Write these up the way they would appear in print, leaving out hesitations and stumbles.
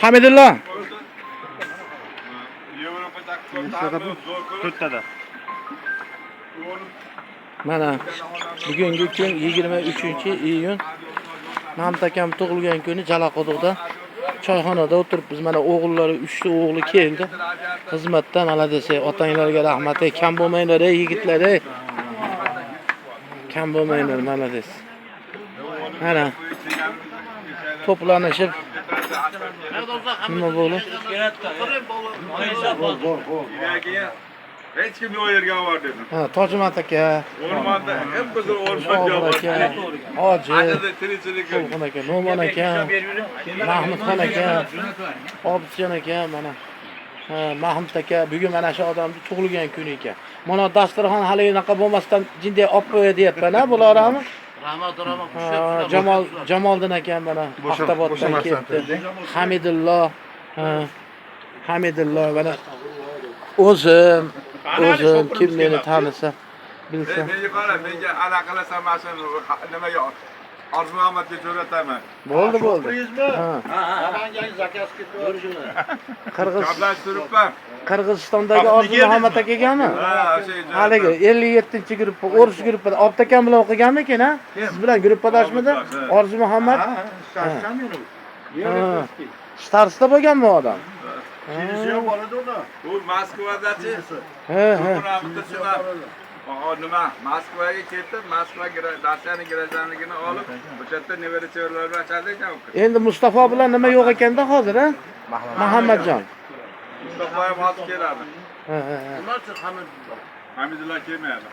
Hamidullo. Mana bugungi kun 23-iyun. Mahmud akam tug'ilgan kuni Jalaqo'da choyxonada o'tiribmiz. Mana o'g'illari 3 ta o'g'li keldi. Xizmatdan mana desa, otanglarga rahmat, kam bo'lmanglar ey yigitlar ey. Kam bo'lmanglar mana desa. Mana to'planishib nima bo'ldi? Hech kim yo'q yerga bordi. Ha, Tojimat aka. O'rmonda ham biz o'rmonda aka. Hoji. Qo'lxon aka, No'mon aka. Mahmudxon aka. Obidjon aka mana. Ha, Mahmud aka bugun mana shu odamning tug'ilgan kuni ekan. Mana dasturxon hali unaqa bo'lmasdan jinday olib qo'yadi deyapman-a, bularami? Jamoliddin aka mana Axtaboddan keldi. Hamidullo. Hamidullo mana o'zim kim meni tanisa bilsa. Menga qara, menga aloqalasam mana nimaga Orzu Muhammadga jo'nataman. Bo'ldi. Ha. Namangan zakaz ketdi. Gaplashtiribman. Qirg'izistondagi Orzu Muhammad akagami? Ha, o'sha joyda. Haligi 57-guruhda, o'rish guruhida Obid akam bilan o'qiganmikin, ha? Siz bilan guruhdashmidi? Orzu Muhammad. Starsda bo'lganmi u odam? Kelishim bo'ladi unda. U Moskvadachi. Nima? Moskvaga ketib, Moskvaga Rossiyaning gражданligini olib, o'sha yerda nevarachilari bilan chaqirdi ekan. Endi Mustafa bilan nima yo'q ekanda hozir, ha? Muhammadjon. Mustafa ham hozir keladi. Ularchi Hamidullo kelmayadi.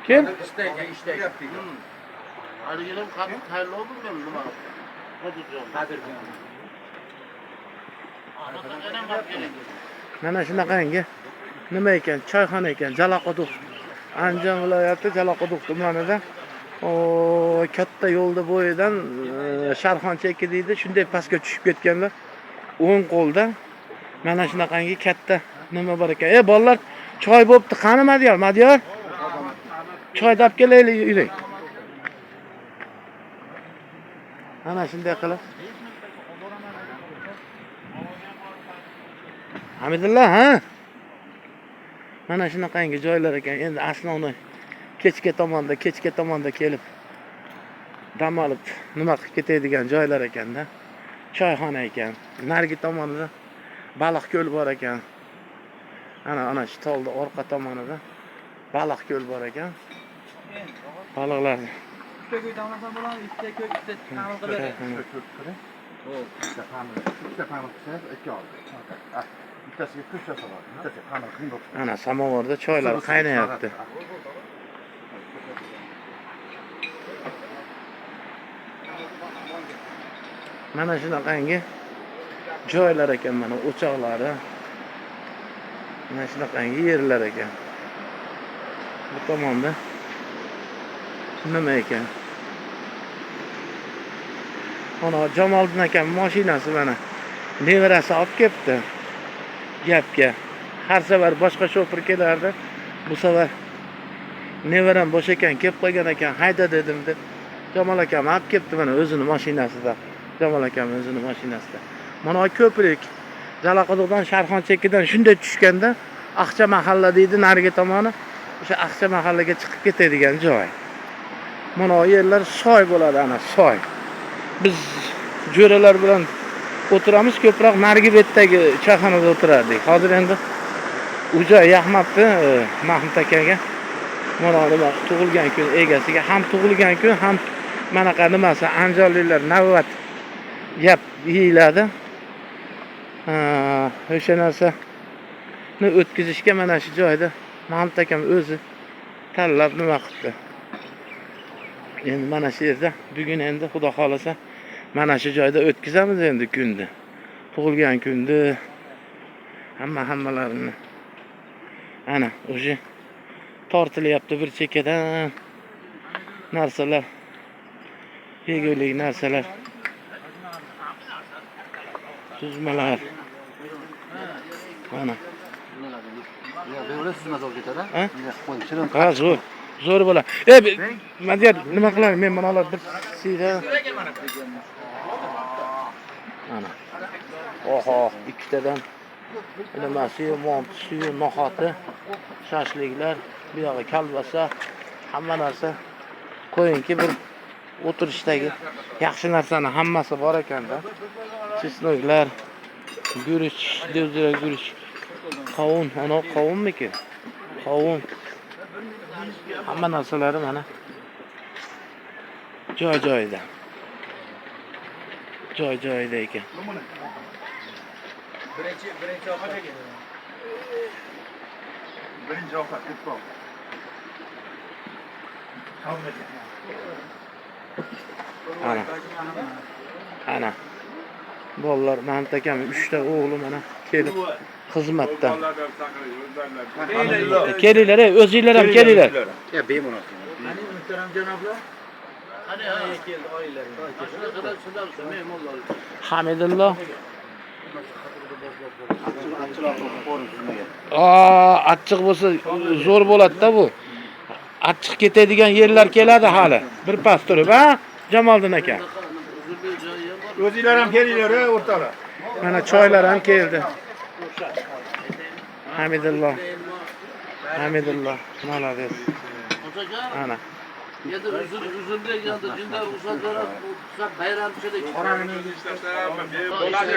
Kim? ishda. Haligilam qattiq tayyorlov bo'lgan nima? Qadirjon. Mana shunaqangi nima ekan? Choyxona ekan, Jalaqo'duq. Andijon viloyati Jalaqo'duq tumanida. Katta yo'lda bo'yidan Sharxon chekki deydi, shunday pastga tushib ketganlar. O'ng qo'lda mana shunaqangi katta nima bor ekan. Bolalar, choy bo'pti, qani Madyor? Choy dab kelaylik, yuring. Mana shunday qilib. Hamidullo, ha? Mana shunaqangi joylar ekan. Endi aslovni kechga tomonda kelib dam olib nima qilib ketadigan joylar ekanda. Choyxona ekan. Nargi tomonida baliq ko'l bor ekan. Ana shu tolda orqa tomonida baliq ko'l bor ekan. Baliqlar. Ikkita ko'y damlasam bo'ladi, ikkita ko'y ikkita ta'mir qilib beradi. Ikkita ta'mir qilsangiz 2 oldi. Bittasiga kuch yasaladi, bittasiga ta'mir qilib. Ana samovarda choylar qaynayapti. Mana shunaqangi joylar ekan, mana o'choqlari. Mana shunaqangi yerlar ekan. Bu tomonda nima ekan? Ana Jamoliddin akam mashinasi mana nevarasi olib kelibdi. Gapga. Har safar boshqa shofir kelardi. Bu safar nevaram bo'sh ekan, kelib qo'ygan ekan, hayda dedim deb. Jamol akam olib kelibdi mana o'zini mashinasida. Jamol akam o'zini mashinasida. Mana ko'prik Jalaqo'dan Sharxon chekkidan shunday tushganda Aqcha mahalla deydi narigi tomoni. O'sha Aqcha mahallaga chiqib ketadigan joy. Mana bu yerlar soy bo'ladi, ana soy. Biz jo'ralar bilan o'tiramiz, ko'proq narigi betdagi choyxonada o'tirardik. Hozir endi u joy yoqmabdi Mahmud akaga. Mana nima tug'ilgan kun egasiga ham tug'ilgan kun ham manaqa nimasi anjolliklar navbat gap yeyiladi. O'sha narsani o'tkazishga mana shu joyda Mahmud akam o'zi tanlab nima qildi. Endi mana shu yerda bugun endi Xudo xolasa mana shu joyda o'tkazamiz endi kunni. Tug'ilgan kunni hammalarini. Ana o'sha tortilyapti bir chekkadan narsalar. Yegulik narsalar. Tuzmalar. Mana. Ha, zo'r bo'ladi. Madiyar, nima qilaman? Men mana bir nasiyda. Ana. Oho, ikkitadan nimasi, montisi, no'xati, shashliklar, bu yog'i kalbasa, hamma narsa. Qo'yingki bir o'tirishdagi yaxshi narsani hammasi bor ekanda. Chesnoklar, guruch, dezira guruch, qovun, ana qovunmiki? Qovun. Hamma narsalari mana joy-joyida. Joy-joyida ekan. Birinchi ovqat. Birinchi ovqat ketdi. Ana. Ana. Bolalar, Mahmud akam 3 ta o'g'li mana kelib xizmatda. Bolalardan chaqirib, o'zlaridan. Kelinglar, o'zinglar ham kelinglar. Ya bemalol. Qani muhtaram janoblar? Qani keldi oilalar. Mana qadar sizlar mehmonlar. Hamidulloh. Achchiq bo'lsa zo'r bo'ladi-da bu. Achchiq ketadigan yerlar keladi hali. Bir pas turib, ha? Jamoliddin aka. O'zinglar ham kelinglar, o'rtoqlar. Mana choylar ham keldi. Hamidulloh. Hamidulloh. Malades. Ana. Endi uzunlik yandı, jindar ruxsat berib, bayramchilik. Qorangni ishlasam, bo'ladi.